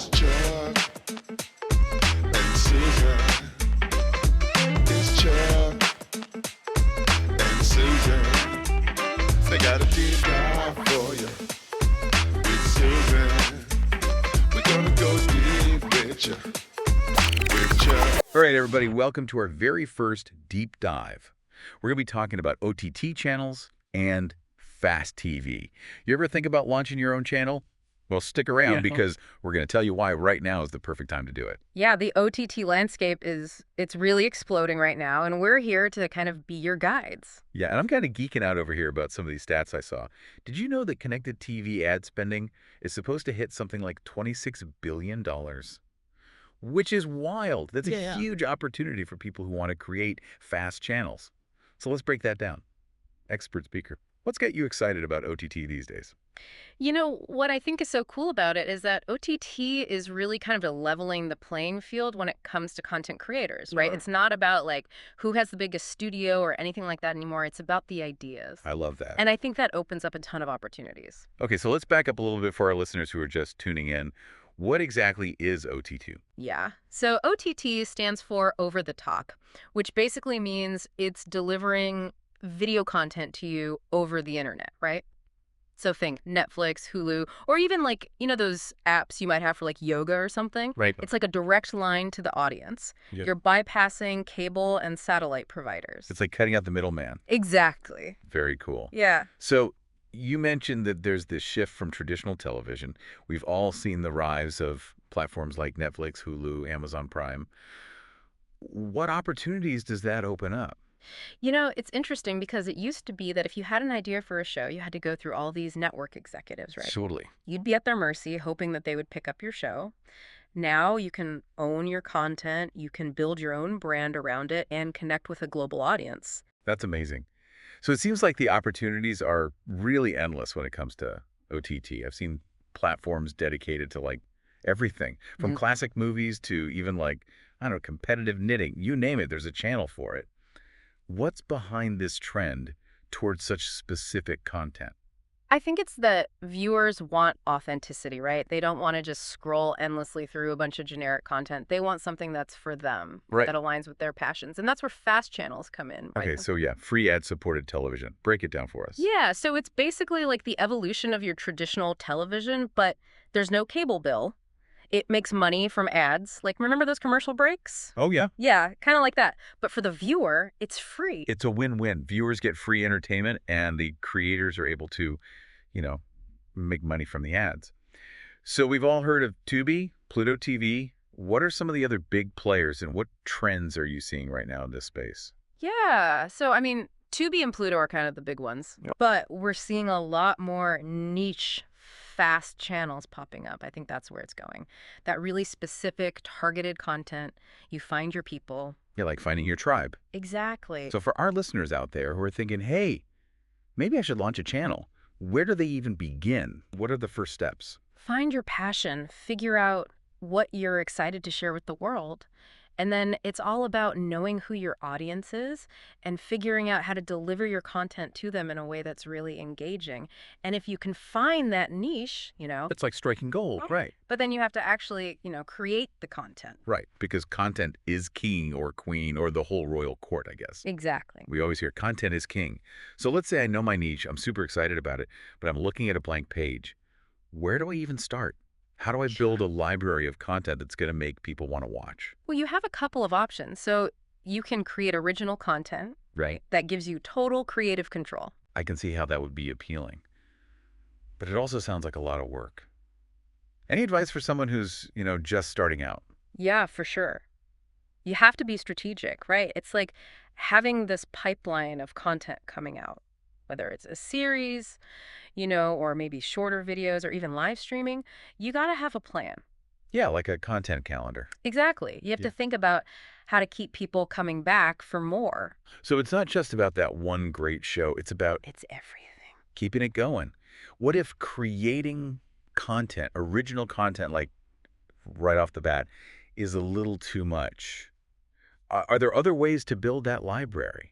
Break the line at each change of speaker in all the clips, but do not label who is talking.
It's Chuck and Susan. It's Chuck and Susan. They got a deep dive for you. With Susan, we're gonna go deep with you. With Chuck.
All right, everybody, welcome to our very first deep dive. We're going to be talking about OTT channels and FAST TV. You ever think about launching your own channel? Well, stick around because we're going to tell you why right now is the perfect time to do it.
Yeah, the OTT landscape it's really exploding right now, and we're here to kind of be your guides.
Yeah, and I'm kind of geeking out over here about some of these stats I saw. Did you know that connected TV ad spending is supposed to hit something like $26 billion? Which is wild. That's a huge opportunity for people who want to create fast channels. So let's break that down. Expert speaker, what's got you excited about OTT these days?
You know, what I think is so cool about it is that OTT is really kind of leveling the playing field when it comes to content creators, right? It's not about like who has the biggest studio or anything like that anymore. It's about the ideas.
I love that.
And I think that opens up a ton of opportunities.
Okay, so let's back up a little bit for our listeners who are just tuning in. What exactly is OTT?
Yeah. So OTT stands for over the top, which basically means it's delivering video content to you over the internet, right? So think Netflix, Hulu, or even like, you know, those apps you might have for like yoga or something.
Right.
It's like a direct line to the audience.
Yep.
You're bypassing cable and satellite providers.
It's like cutting out the middleman.
Exactly.
Very cool.
Yeah.
So you mentioned that there's this shift from traditional television. We've all seen the rise of platforms like Netflix, Hulu, Amazon Prime. What opportunities does that open up?
You know, it's interesting because it used to be that if you had an idea for a show, you had to go through all these network executives, right?
Totally.
You'd be at their mercy, hoping that they would pick up your show. Now you can own your content, you can build your own brand around it, and connect with a global audience.
That's amazing. So it seems like the opportunities are really endless when it comes to OTT. I've seen platforms dedicated to like everything from classic movies to even like, I don't know, competitive knitting. You name it, there's a channel for it. What's behind this trend towards such specific content?
I think it's that viewers want authenticity, right? They don't want to just scroll endlessly through a bunch of generic content. They want something that's for them,
Right.
that aligns with their passions. And that's where fast channels come in. Right?
Okay, so yeah, free ad-supported television. Break it down for us.
Yeah, so it's basically like the evolution of your traditional television, but there's no cable bill. It makes money from ads. Like, remember those commercial breaks?
Oh, yeah.
Yeah, kind of like that. But for the viewer, it's free.
It's a win-win. Viewers get free entertainment and the creators are able to, you know, make money from the ads. So we've all heard of Tubi, Pluto TV. What are some of the other big players and what trends are you seeing right now in this space?
Yeah, so I mean, Tubi and Pluto are kind of the big ones.
Yep.
But we're seeing a lot more niche fast channels popping up. I think that's where it's going. That really specific, targeted content. You find your people.
Yeah, like finding your tribe.
Exactly.
So for our listeners out there who are thinking, hey, maybe I should launch a channel, where do they even begin? What are the first steps?
Find your passion. Figure out what you're excited to share with the world. And then it's all about knowing who your audience is and figuring out how to deliver your content to them in a way that's really engaging. And if you can find that niche, you know.
It's like striking gold, right?
But then you have to actually, you know, create the content.
Right, because content is king or queen or the whole royal court, I guess.
Exactly.
We always hear content is king. So let's say I know my niche, I'm super excited about it, but I'm looking at a blank page. Where do I even start? How do I build a library of content that's going to make people want to watch?
Well, you have a couple of options. So you can create original content.
Right.
That gives you total creative control.
I can see how that would be appealing. But it also sounds like a lot of work. Any advice for someone who's, you know, just starting out?
Yeah, for sure. You have to be strategic, right? It's like having this pipeline of content coming out, whether it's a series, you know, or maybe shorter videos or even live streaming. You got to have a plan.
Yeah, like a content calendar.
Exactly. You have to think about how to keep people coming back for more.
So it's not just about that one great show. It's about
It's everything.
keeping it going. What if creating content, original content, like right off the bat, is a little too much? Are there other ways to build that library?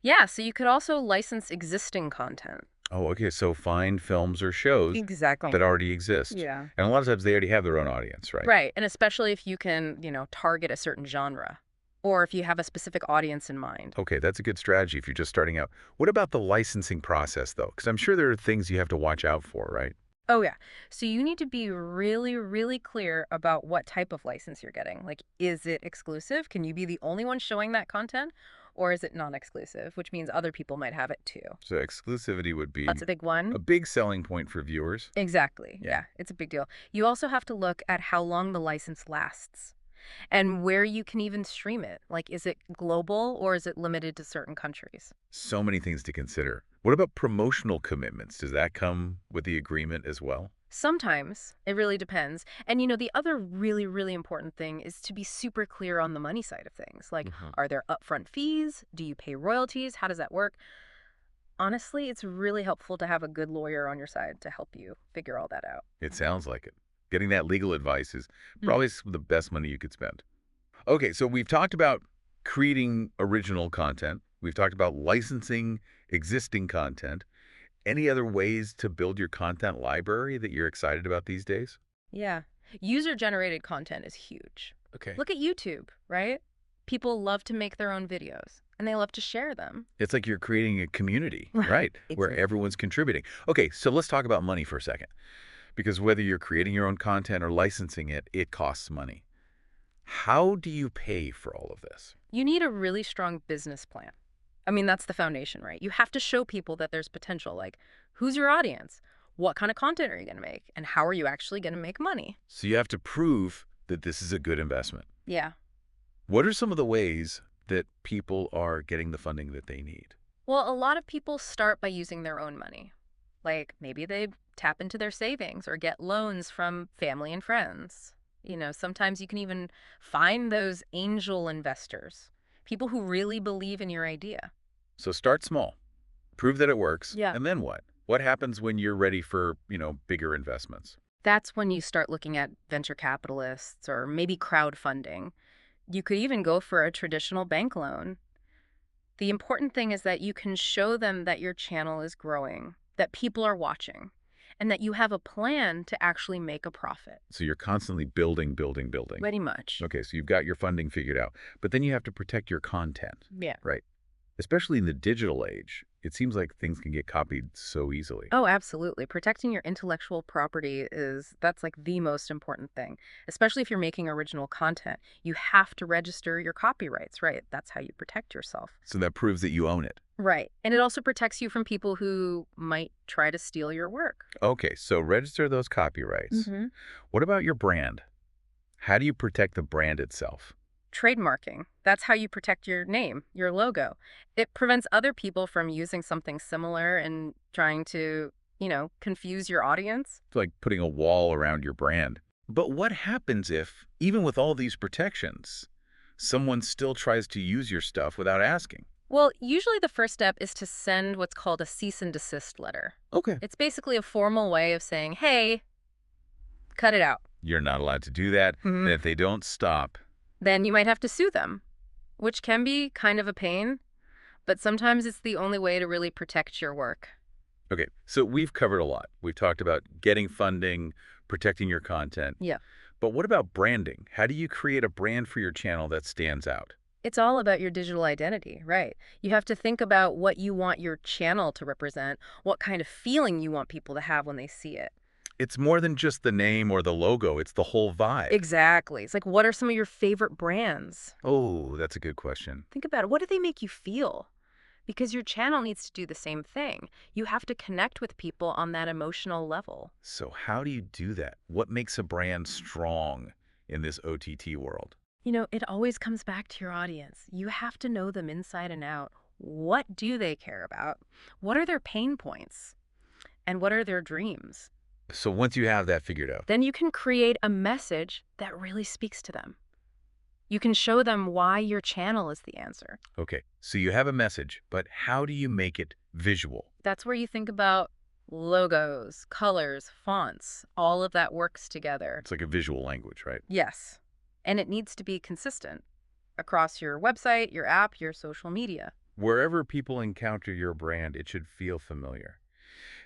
Yeah, so you could also license existing content.
Oh, okay. So find films or shows
Exactly.
that already exist.
Yeah.
And a lot of times they already have their own audience, right?
Right. And especially if you can, target a certain genre or if you have a specific audience in mind.
Okay, that's a good strategy if you're just starting out. What about the licensing process, though? Because I'm sure there are things you have to watch out for, right?
Oh, yeah. So you need to be really, really clear about what type of license you're getting. Like, is it exclusive? Can you be the only one showing that content? Or is it non-exclusive, which means other people might have it too?
So exclusivity would be
That's a big one.
a big selling point for viewers.
Exactly.
Yeah.
Yeah, it's a big deal. You also have to look at how long the license lasts and where you can even stream it. Like, is it global or is it limited to certain countries?
So many things to consider. What about promotional commitments? Does that come with the agreement as well?
Sometimes. It really depends. And the other really, really important thing is to be super clear on the money side of things. Like, are there upfront fees? Do you pay royalties? How does that work? Honestly, it's really helpful to have a good lawyer on your side to help you figure all that out.
It sounds like it. Getting that legal advice is
Mm.
probably some of the best money you could spend. Okay, so we've talked about creating original content. We've talked about licensing existing content. Any other ways to build your content library that you're excited about these days?
Yeah. User-generated content is huge.
Okay.
Look at YouTube, right? People love to make their own videos, and they love to share them.
It's like you're creating a community, right? Where
Exactly.
everyone's contributing. Okay, so let's talk about money for a second. Because whether you're creating your own content or licensing it, it costs money. How do you pay for all of this?
You need a really strong business plan. I mean, that's the foundation, right? You have to show people that there's potential. Like, who's your audience? What kind of content are you going to make? And how are you actually going to make money?
So you have to prove that this is a good investment.
Yeah.
What are some of the ways that people are getting the funding that they need?
Well, a lot of people start by using their own money. Like, maybe they tap into their savings or get loans from family and friends. Sometimes you can even find those angel investors, people who really believe in your idea.
So start small, prove that it works,
Yeah.
and then what? What happens when you're ready for, bigger investments?
That's when you start looking at venture capitalists or maybe crowdfunding. You could even go for a traditional bank loan. The important thing is that you can show them that your channel is growing, that people are watching, and that you have a plan to actually make a profit.
So you're constantly building, building, building.
Pretty much.
Okay, so you've got your funding figured out, but then you have to protect your content,
Yeah.
right? Especially in the digital age, it seems like things can get copied so easily.
Oh, absolutely. Protecting your intellectual property that's like the most important thing, especially if you're making original content. You have to register your copyrights, right? That's how you protect yourself.
So that proves that you own it.
Right. And it also protects you from people who might try to steal your work.
Okay, so register those copyrights.
Mm-hmm.
What about your brand? How do you protect the brand itself?
Trademarking. That's how you protect your name, your logo. It prevents other people from using something similar and trying to, confuse your audience.
It's like putting a wall around your brand. But what happens if, even with all these protections, someone still tries to use your stuff without asking?
Well, usually the first step is to send what's called a cease and desist letter.
Okay.
It's basically a formal way of saying, hey, cut it out.
You're not allowed to do that.
Mhm.
And if they don't stop,
Then you might have to sue them, which can be kind of a pain, but sometimes it's the only way to really protect your work.
okay, so we've covered a lot. We've talked about getting funding, protecting your content.
Yeah.
But what about branding? How do you create a brand for your channel that stands out?
It's all about your digital identity, right? You have to think about what you want your channel to represent, what kind of feeling you want people to have when they see it.
It's more than just the name or the logo. It's the whole vibe.
Exactly. It's like, what are some of your favorite brands?
Oh, that's a good question.
Think about it. What do they make you feel? Because your channel needs to do the same thing. You have to connect with people on that emotional level.
So how do you do that? What makes a brand strong in this OTT world?
It always comes back to your audience. You have to know them inside and out. What do they care about? What are their pain points? And what are their dreams?
So once you have that figured out,
Then you can create a message that really speaks to them. You can show them why your channel is the answer.
okay, so you have a message, but how do you make it visual?
That's where you think about logos, colors, fonts. All of that works together.
It's like a visual language, right?
Yes. And it needs to be consistent across your website, your app, your social media.
Wherever people encounter your brand, it should feel familiar.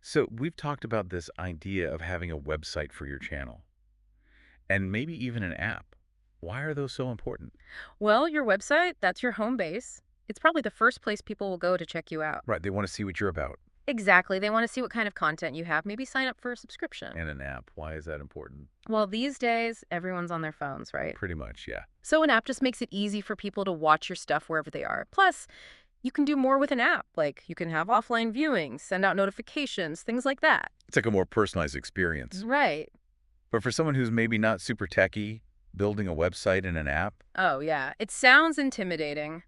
So we've talked about this idea of having a website for your channel and maybe even an app. Why are those so important?
Well, your website, that's your home base. It's probably the first place people will go to check you out.
Right, they want to see what you're about.
Exactly. They want to see what kind of content you have, maybe sign up for a subscription.
And an app, why is that important?
Well, these days, everyone's on their phones, right?
Pretty much, yeah.
So an app just makes it easy for people to watch your stuff wherever they are. Plus, you can do more with an app. Like, you can have offline viewing, send out notifications, things like that.
It's like a more personalized experience.
Right.
But for someone who's maybe not super techy, building a website and an app,
Oh, yeah. It sounds intimidating,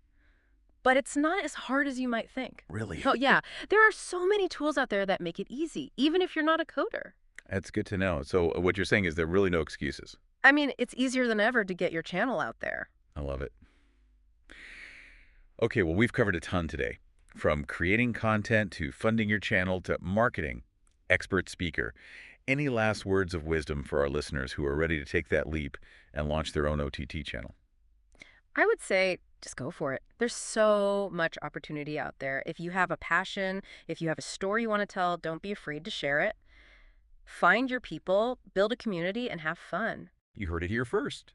but it's not as hard as you might think.
really?
Oh, yeah. There are so many tools out there that make it easy, even if you're not a coder.
That's good to know. So what you're saying is there are really no excuses.
I mean, it's easier than ever to get your channel out there.
I love it. Okay, well, we've covered a ton today. From creating content to funding your channel to marketing. Expert speaker. Any last words of wisdom for our listeners who are ready to take that leap and launch their own OTT channel?
I would say just go for it. There's so much opportunity out there. If you have a passion, if you have a story you want to tell, don't be afraid to share it. Find your people, build a community, and have fun.
You heard it here first.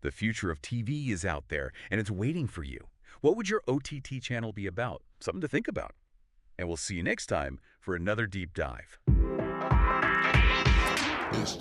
The future of TV is out there, and it's waiting for you. What would your OTT channel be about? Something to think about. And we'll see you next time for another deep dive.
It's